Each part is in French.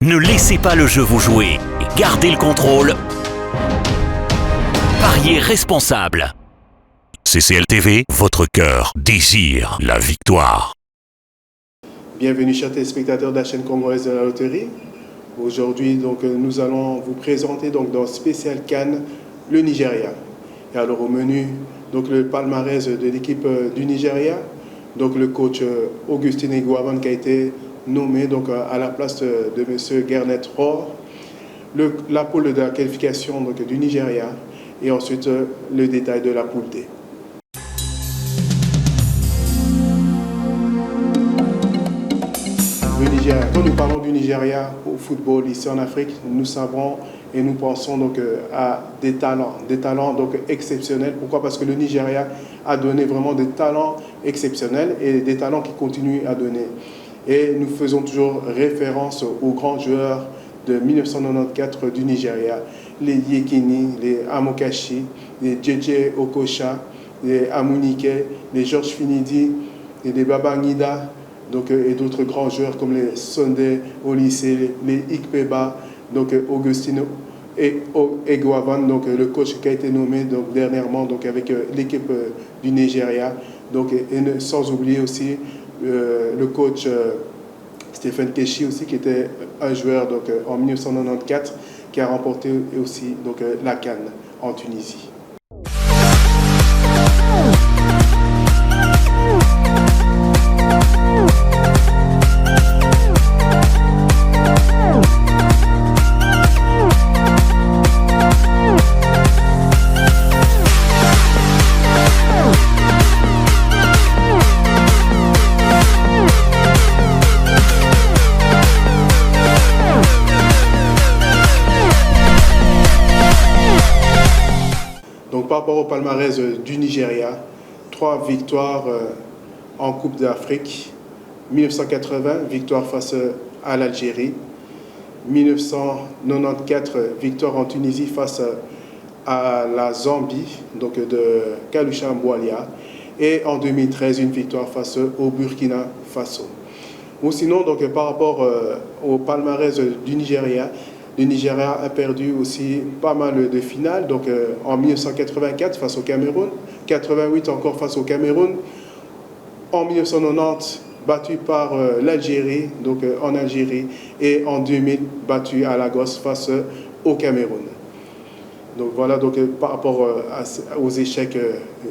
Ne laissez pas le jeu vous jouer. Gardez le contrôle. Pariez responsable. CCL TV, votre cœur désire la victoire. Bienvenue chers téléspectateurs de la chaîne congolaise de la loterie. Aujourd'hui, nous allons vous présenter dans Spécial Cannes le Nigeria. Et alors au menu, le palmarès de l'équipe du Nigeria, le coach Augustin Eguavoen qui a été nommé à la place de M. Garnet Rohr, la poule de la qualification du Nigeria et ensuite le détail de la poule D. Le Nigeria. Quand nous parlons du Nigeria au football ici en Afrique, nous savons et nous pensons à des talents exceptionnels. Pourquoi? Parce que le Nigeria a donné vraiment des talents exceptionnels et des talents qui continuent à donner. Et nous faisons toujours référence aux grands joueurs de 1994 du Nigeria, les Yekini, les Amokachi, les JJ Okocha, les Amunike, les Georges Finidi, et les Babangida, et d'autres grands joueurs comme les Sunday Olise, les Ikpeba, Augustino et Eguavoen, le coach qui a été nommé dernièrement avec l'équipe du Nigeria, et sans oublier aussi le coach Stephen Keshi aussi, qui était un joueur en 1994 qui a remporté aussi la CAN en Tunisie. Par rapport au palmarès du Nigeria, 3 victoires en Coupe d'Afrique. 1980, victoire face à l'Algérie. 1994, victoire en Tunisie face à la Zambie, de Kalusha Mboualia. Et en 2013, une victoire face au Burkina Faso. Ou sinon, par rapport au palmarès du Nigeria, le Nigeria a perdu aussi pas mal de finales, en 1984 face au Cameroun, 88 encore face au Cameroun, en 1990 battu par l'Algérie, en Algérie, et en 2000 battu à Lagos face au Cameroun. Voilà par rapport aux échecs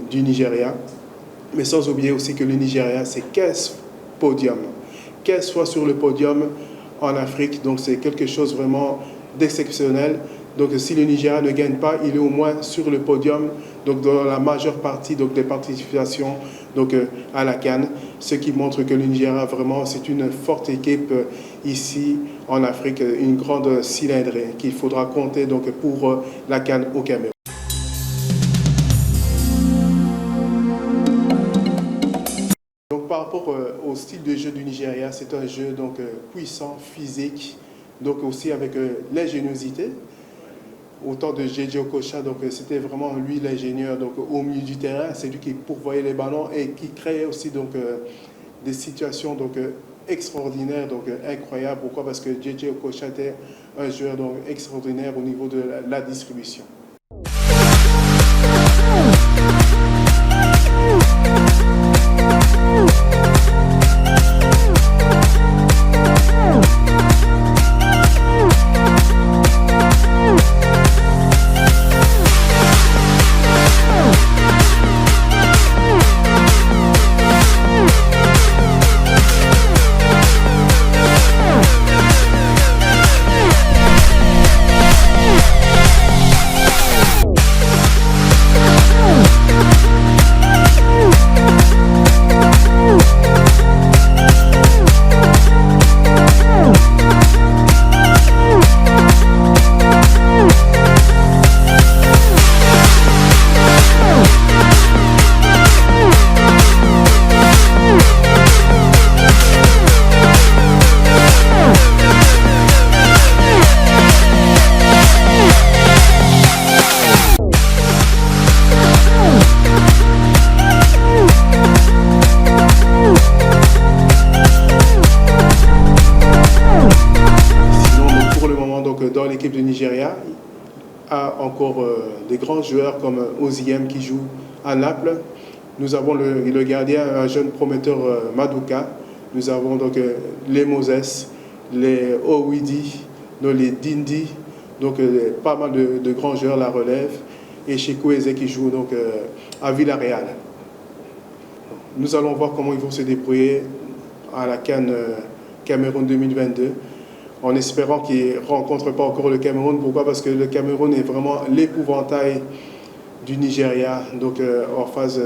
du Nigeria, mais sans oublier aussi que le Nigeria c'est 15 podiums, 15 fois sur le podium en Afrique, c'est quelque chose vraiment d'exceptionnel. Si le Nigeria ne gagne pas, il est au moins sur le podium, dans la majeure partie des participations à la CAN, ce qui montre que le Nigeria vraiment c'est une forte équipe ici en Afrique, une grande cylindrée qu'il faudra compter pour la CAN au Cameroun. Par rapport au style de jeu du Nigeria, c'est un jeu puissant, physique, aussi avec l'ingéniosité. Au temps de JJ Okocha, c'était vraiment lui l'ingénieur au milieu du terrain, c'est lui qui pourvoyait les ballons et qui créait aussi des situations extraordinaires, incroyables. Pourquoi? Parce que JJ Okocha était un joueur extraordinaire au niveau de la distribution. encore des grands joueurs comme Oziem qui joue à Naples. Nous avons le gardien, un jeune prometteur Maduka. Nous avons donc les Moses, les Owidi, les Dindi, donc pas mal de grands joueurs la relève. Et Chico Eze qui joue donc à Villarreal. Nous allons voir comment ils vont se débrouiller à la CAN Cameroun 2022, en espérant qu'ils ne rencontrent pas encore le Cameroun. Pourquoi? Parce que le Cameroun est vraiment l'épouvantail du Nigeria, donc en phase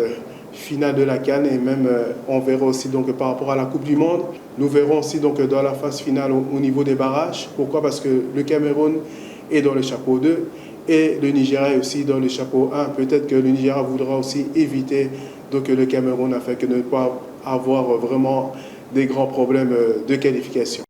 finale de la CAN, et même on verra aussi donc par rapport à la Coupe du Monde. Nous verrons aussi donc dans la phase finale au niveau des barrages. Pourquoi? Parce que le Cameroun est dans le chapeau 2 et le Nigeria est aussi dans le chapeau 1. Peut-être que le Nigeria voudra aussi éviter donc le Cameroun afin de ne pas avoir vraiment des grands problèmes de qualification.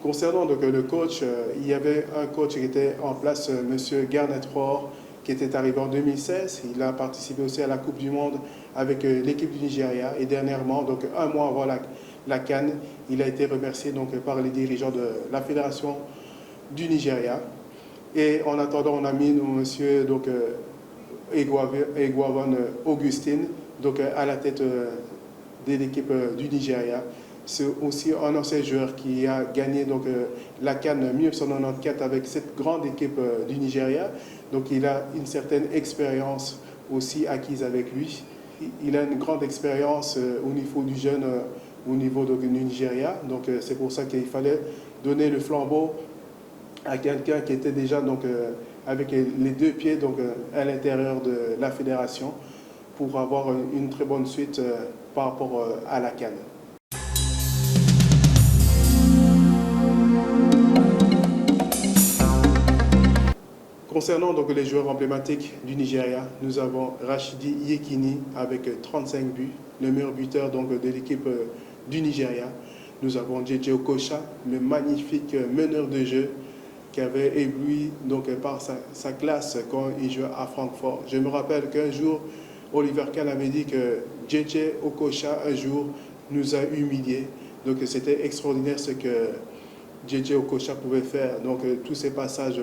Concernant donc le coach, il y avait un coach qui était en place, M. Garnet Rohr, qui était arrivé en 2016. Il a participé aussi à la Coupe du Monde avec l'équipe du Nigeria. Et dernièrement, donc un mois avant la CAN, il a été remercié donc par les dirigeants de la Fédération du Nigeria. Et en attendant, on a mis M. Egwavon Augustine donc, à la tête de l'équipe du Nigeria. C'est aussi un ancien joueur qui a gagné donc, la CAN 1994 avec cette grande équipe du Nigeria. Donc il a une certaine expérience aussi acquise avec lui. Il a une grande expérience au niveau du jeune, au niveau donc, du Nigeria. Donc c'est pour ça qu'il fallait donner le flambeau à quelqu'un qui était déjà donc, avec les deux pieds donc, à l'intérieur de la fédération pour avoir une très bonne suite par rapport à la CAN. Concernant donc les joueurs emblématiques du Nigeria, nous avons Rashidi Yekini avec 35 buts, le meilleur buteur donc, de l'équipe du Nigeria. Nous avons JJ Okocha, le magnifique meneur de jeu qui avait ébloui donc, par sa classe quand il jouait à Francfort. Je me rappelle qu'un jour, Oliver Kahn avait dit que JJ Okocha, un jour, nous a humiliés. Donc c'était extraordinaire ce que JJ Okocha pouvait faire. Donc tous ces passages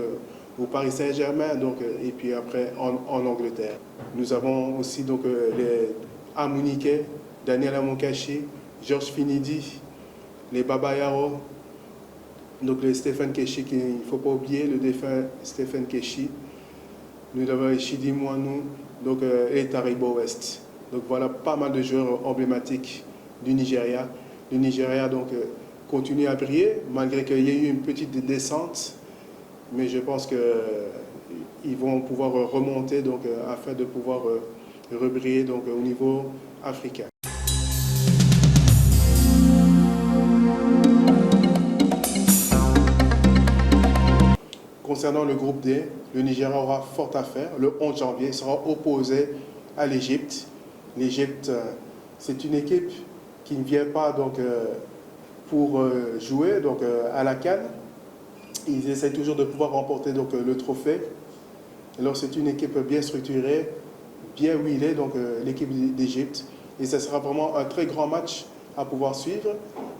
au Paris Saint-Germain, donc, et puis après en Angleterre. Nous avons aussi donc, les Amunike, Daniel Amonkachi, Georges Finidi, les Baba Yaro, donc les Stephen Keshi, qu'il ne faut pas oublier, le défunt Stephen Keshi. Nous avons Chidi Mouanou donc, et Taribo West. Donc voilà pas mal de joueurs emblématiques du Nigeria. Le Nigeria donc, continue à briller, malgré qu'il y ait eu une petite descente. Mais je pense qu'ils vont pouvoir remonter donc, afin de pouvoir rebriller donc, au niveau africain. Concernant le groupe D, le Nigeria aura fort à faire. Le 11 janvier sera opposé à l'Égypte. L'Égypte, c'est une équipe qui ne vient pas donc, pour jouer donc, à la CAN. Ils essaient toujours de pouvoir remporter donc, le trophée. Alors c'est une équipe bien structurée, bien huilée, donc l'équipe d'Égypte. Et ce sera vraiment un très grand match à pouvoir suivre.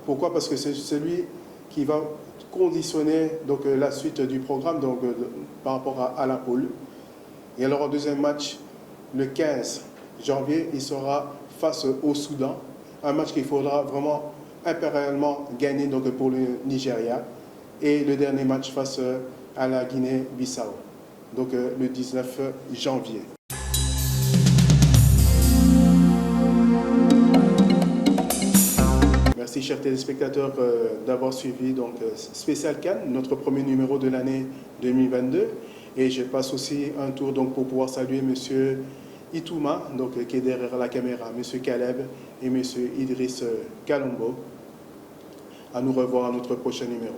Pourquoi? Parce que c'est celui qui va conditionner donc, la suite du programme donc, par rapport à la poule. Et alors en deuxième match, le 15 janvier, il sera face au Soudan. Un match qu'il faudra vraiment impérialement gagner donc, pour le Nigeria. Et le dernier match face à la Guinée-Bissau, donc le 19 janvier. Merci, chers téléspectateurs, d'avoir suivi donc, Spécial Cannes, notre premier numéro de l'année 2022. Et je passe aussi un tour donc, pour pouvoir saluer M. Itouma, donc, qui est derrière la caméra, M. Caleb et M. Idriss Kalombo. À nous revoir à notre prochain numéro.